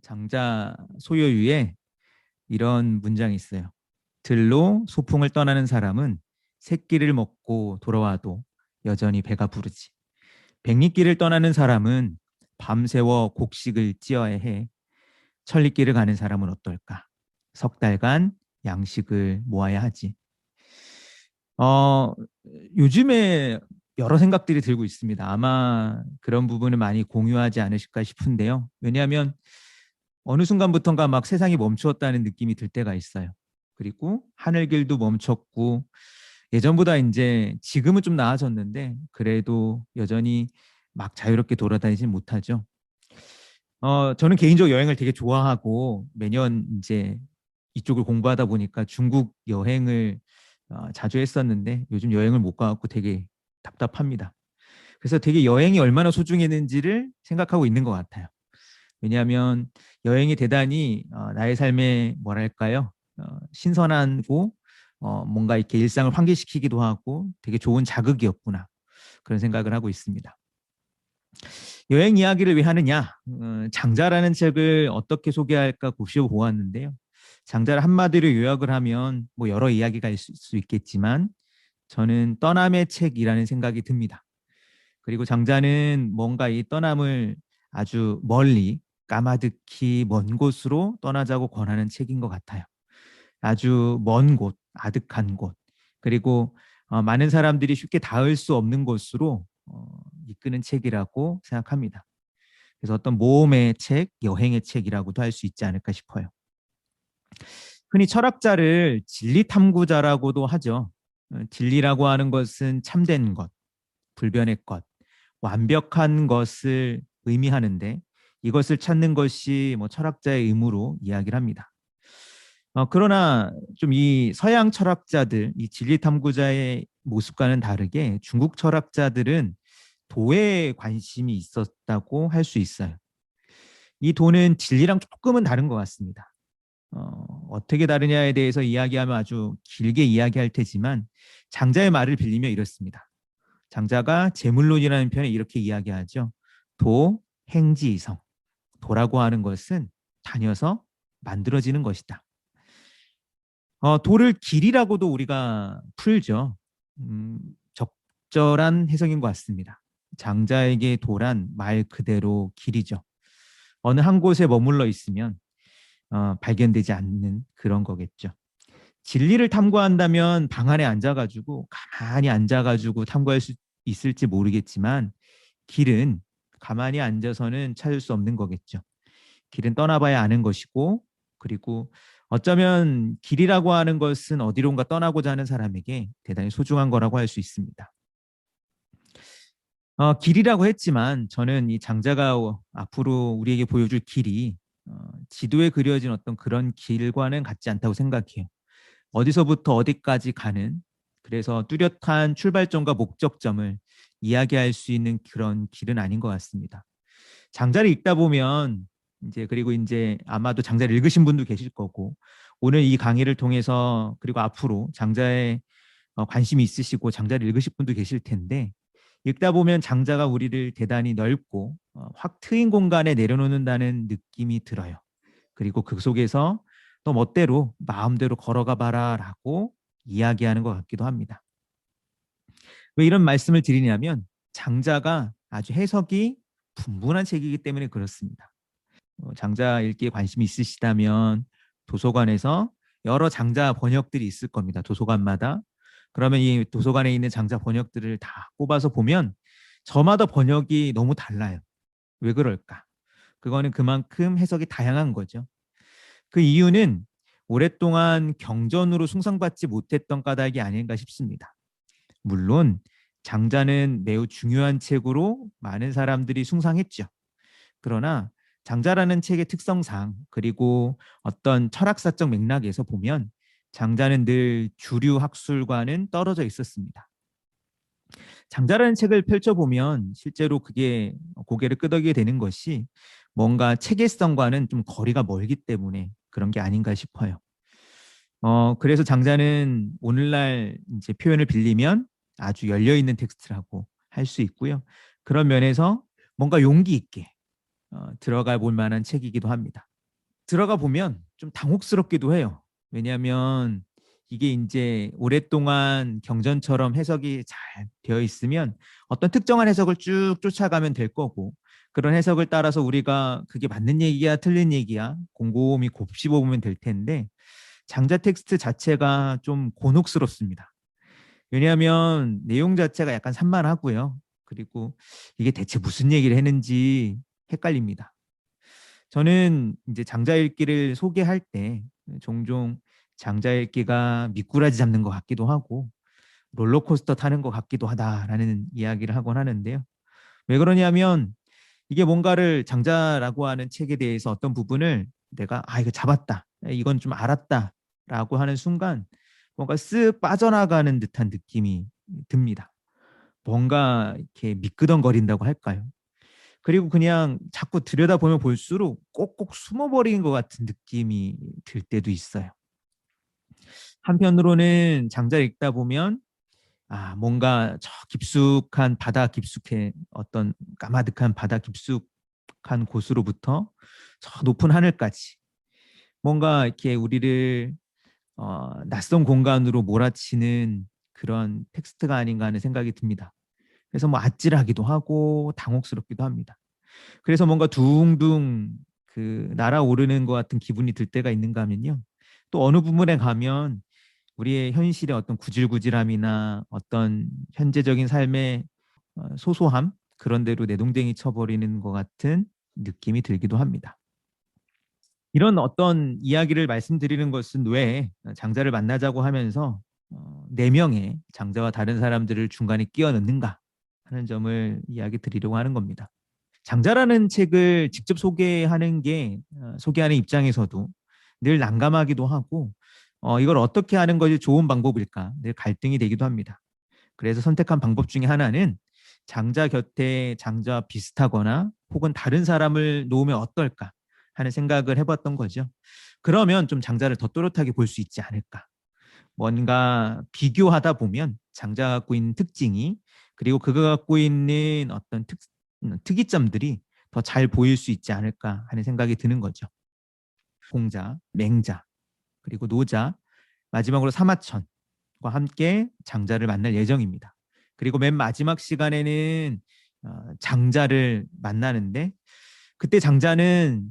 장자 소요유에 이런 문장이 있어요. 들로 소풍을 떠나는 사람은 새끼를 먹고 돌아와도 여전히 배가 부르지. 백리길을 떠나는 사람은 밤새워 곡식을 찧어야 해. 천리길을 가는 사람은 어떨까? 석 달간 양식을 모아야 하지. 어, 요즘에 여러 생각들이 들고 있습니다. 아마 그런 부분을 많이 공유하지 않으실까 싶은데요. 왜냐하면 어느 순간부턴가 막 세상이 멈추었다는 느낌이 들 때가 있어요. 그리고 하늘길도 멈췄고 예전보다 이제 지금은 좀 나아졌는데 그래도 여전히 막 자유롭게 돌아다니진 못하죠. 저는 개인적으로 여행을 되게 좋아하고 매년 이제 이쪽을 공부하다 보니까 중국 여행을 자주 했었는데 요즘 여행을 못 가고 되게 답답합니다. 그래서 되게 여행이 얼마나 소중했는지를 생각하고 있는 것 같아요. 왜냐하면 여행이 대단히 나의 삶에 뭐랄까요? 신선하고 뭔가 이렇게 일상을 환기시키기도 하고 되게 좋은 자극이었구나. 그런 생각을 하고 있습니다. 여행 이야기를 왜 하느냐? 장자라는 책을 어떻게 소개할까 고시어 보았는데요. 장자를 한마디로 요약을 하면 뭐 여러 이야기가 있을 수 있겠지만 저는 떠남의 책이라는 생각이 듭니다. 그리고 장자는 뭔가 이 떠남을 아주 멀리 까마득히 먼 곳으로 떠나자고 권하는 책인 것 같아요. 아주 먼 곳, 아득한 곳, 그리고 많은 사람들이 쉽게 닿을 수 없는 곳으로 이끄는 책이라고 생각합니다. 그래서 어떤 모험의 책, 여행의 책이라고도 할 수 있지 않을까 싶어요. 흔히 철학자를 진리 탐구자라고도 하죠. 진리라고 하는 것은 참된 것, 불변의 것, 완벽한 것을 의미하는데 이것을 찾는 것이 뭐 철학자의 의무로 이야기를 합니다. 그러나 좀 이 서양 철학자들, 이 진리 탐구자의 모습과는 다르게 중국 철학자들은 도에 관심이 있었다고 할 수 있어요. 이 도는 진리랑 조금은 다른 것 같습니다. 어떻게 다르냐에 대해서 이야기하면 아주 길게 이야기할 테지만 장자의 말을 빌리며 이렇습니다. 장자가 제물론이라는 편에 이렇게 이야기하죠. 도, 행지, 이성. 도라고 하는 것은 다녀서 만들어지는 것이다. 도를 길이라고도 우리가 풀죠. 음, 적절한 해석인 것 같습니다. 장자에게 도란 말 그대로 길이죠. 어느 한 곳에 머물러 있으면 발견되지 않는 그런 거겠죠. 진리를 탐구한다면 방 안에 앉아가지고 가만히 앉아가지고 탐구할 수 있을지 모르겠지만 길은 가만히 앉아서는 찾을 수 없는 거겠죠. 길은 떠나봐야 아는 것이고 그리고 어쩌면 길이라고 하는 것은 어디론가 떠나고자 하는 사람에게 대단히 소중한 거라고 할 수 있습니다. 길이라고 했지만 저는 이 장자가 앞으로 우리에게 보여줄 길이 지도에 그려진 어떤 그런 길과는 같지 않다고 생각해요. 어디서부터 어디까지 가는 그래서 뚜렷한 출발점과 목적점을 이야기할 수 있는 그런 길은 아닌 것 같습니다. 장자를 읽다 보면 이제 그리고 이제 아마도 장자를 읽으신 분도 계실 거고 오늘 이 강의를 통해서 그리고 앞으로 장자에 관심이 있으시고 장자를 읽으실 분도 계실 텐데 읽다 보면 장자가 우리를 대단히 넓고 확 트인 공간에 내려놓는다는 느낌이 들어요. 그리고 그 속에서 또 멋대로 마음대로 걸어가 봐라라고 이야기하는 것 같기도 합니다. 왜 이런 말씀을 드리냐면 장자가 아주 해석이 분분한 책이기 때문에 그렇습니다. 장자 읽기에 관심이 있으시다면 도서관에서 여러 장자 번역들이 있을 겁니다. 도서관마다. 그러면 이 도서관에 있는 장자 번역들을 다 꼽아서 보면 저마다 번역이 너무 달라요. 왜 그럴까? 그거는 그만큼 해석이 다양한 거죠. 그 이유는 오랫동안 경전으로 숭상받지 못했던 까닭이 아닌가 싶습니다. 물론 장자는 매우 중요한 책으로 많은 사람들이 숭상했죠. 그러나 장자라는 책의 특성상 그리고 어떤 철학사적 맥락에서 보면 장자는 늘 주류 학술과는 떨어져 있었습니다. 장자라는 책을 펼쳐보면 실제로 그게 고개를 끄덕이게 되는 것이 뭔가 체계성과는 좀 거리가 멀기 때문에 그런 게 아닌가 싶어요. 그래서 장자는 오늘날 이제 표현을 빌리면 아주 열려있는 텍스트라고 할 수 있고요. 그런 면에서 뭔가 용기 있게 들어가 볼 만한 책이기도 합니다. 들어가 보면 좀 당혹스럽기도 해요. 왜냐하면 이게 이제 오랫동안 경전처럼 해석이 잘 되어 있으면 어떤 특정한 해석을 쭉 쫓아가면 될 거고, 그런 해석을 따라서 우리가 그게 맞는 얘기야 틀린 얘기야 곰곰이 곱씹어 보면 될 텐데, 장자 텍스트 자체가 좀 곤혹스럽습니다. 왜냐하면 내용 자체가 약간 산만하고요. 그리고 이게 대체 무슨 얘기를 했는지 헷갈립니다. 저는 이제 장자 읽기를 소개할 때 종종 장자 읽기가 미꾸라지 잡는 것 같기도 하고 롤러코스터 타는 것 같기도 하다라는 이야기를 하곤 하는데요. 왜 그러냐면 이게 뭔가를 장자라고 하는 책에 대해서 어떤 부분을 내가 이거 잡았다, 이건 좀 알았다라고 하는 순간 뭔가 쓱 빠져나가는 듯한 느낌이 듭니다. 뭔가 이렇게 미끄덩거린다고 할까요? 그리고 그냥 자꾸 들여다보면 볼수록 꼭꼭 숨어버리는 것 같은 느낌이 들 때도 있어요. 한편으로는 장자를 읽다 보면 뭔가 저 깊숙한 바다 깊숙해 어떤 까마득한 바다 깊숙한 곳으로부터 저 높은 하늘까지 뭔가 이렇게 우리를 낯선 공간으로 몰아치는 그런 텍스트가 아닌가 하는 생각이 듭니다. 그래서 뭐 아찔하기도 하고 당혹스럽기도 합니다. 그래서 뭔가 둥둥 날아오르는 것 같은 기분이 들 때가 있는가 하면요. 또 어느 부분에 가면 우리의 현실의 어떤 구질구질함이나 어떤 현재적인 삶의 소소함, 그런 대로 내동댕이 쳐버리는 것 같은 느낌이 들기도 합니다. 이런 어떤 이야기를 말씀드리는 것은 왜 장자를 만나자고 하면서 네 명의 장자와 다른 사람들을 중간에 끼워 넣는가 하는 점을 이야기 드리려고 하는 겁니다. 장자라는 책을 직접 소개하는 게 소개하는 입장에서도 늘 난감하기도 하고 이걸 어떻게 하는 것이 좋은 방법일까 늘 갈등이 되기도 합니다. 그래서 선택한 방법 중에 하나는 장자 곁에 장자와 비슷하거나 혹은 다른 사람을 놓으면 어떨까 하는 생각을 해봤던 거죠. 그러면 좀 장자를 더 또렷하게 볼 수 있지 않을까. 뭔가 비교하다 보면 장자가 갖고 있는 특징이, 그리고 그가 갖고 있는 어떤 특이점들이 더 잘 보일 수 있지 않을까 하는 생각이 드는 거죠. 공자, 맹자, 그리고 노자, 마지막으로 사마천과 함께 장자를 만날 예정입니다. 그리고 맨 마지막 시간에는 장자를 만나는데, 그때 장자는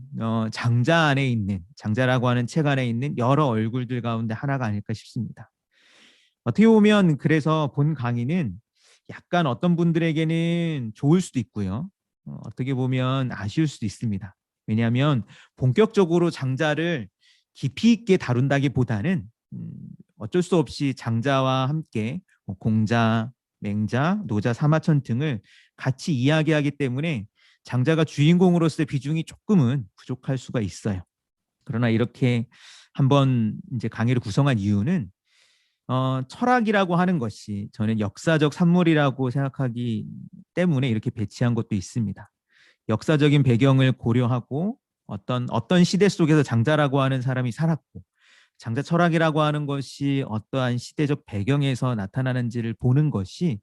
장자 안에 있는, 장자라고 하는 책 안에 있는 여러 얼굴들 가운데 하나가 아닐까 싶습니다. 어떻게 보면 그래서 본 강의는 약간 어떤 분들에게는 좋을 수도 있고요. 어떻게 보면 아쉬울 수도 있습니다. 왜냐하면 본격적으로 장자를 깊이 있게 다룬다기보다는 어쩔 수 없이 장자와 함께 뭐 공자, 맹자, 노자, 사마천 등을 같이 이야기하기 때문에 장자가 주인공으로서의 비중이 조금은 부족할 수가 있어요. 그러나 이렇게 한번 이제 강의를 구성한 이유는 철학이라고 하는 것이 저는 역사적 산물이라고 생각하기 때문에 이렇게 배치한 것도 있습니다. 역사적인 배경을 고려하고 어떤 시대 속에서 장자라고 하는 사람이 살았고, 장자 철학이라고 하는 것이 어떠한 시대적 배경에서 나타나는지를 보는 것이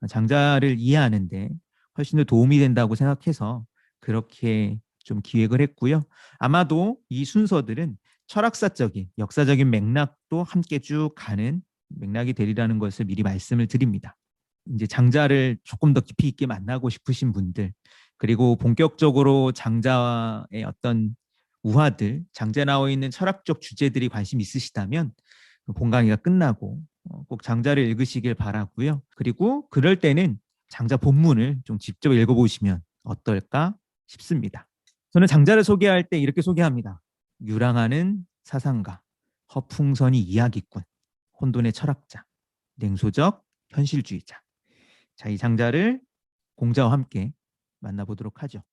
장자를 이해하는데 훨씬 더 도움이 된다고 생각해서 그렇게 좀 기획을 했고요. 아마도 이 순서들은 철학사적인, 역사적인 맥락도 함께 쭉 가는 맥락이 되리라는 것을 미리 말씀을 드립니다. 이제 장자를 조금 더 깊이 있게 만나고 싶으신 분들, 그리고 본격적으로 장자의 어떤 우화들, 장자에 나와 있는 철학적 주제들이 관심 있으시다면 본 강의가 끝나고 꼭 장자를 읽으시길 바라고요. 그리고 그럴 때는 장자 본문을 좀 직접 읽어보시면 어떨까 싶습니다. 저는 장자를 소개할 때 이렇게 소개합니다. 유랑하는 사상가, 허풍선이 이야기꾼, 혼돈의 철학자, 냉소적 현실주의자. 자, 이 장자를 공자와 함께 만나보도록 하죠.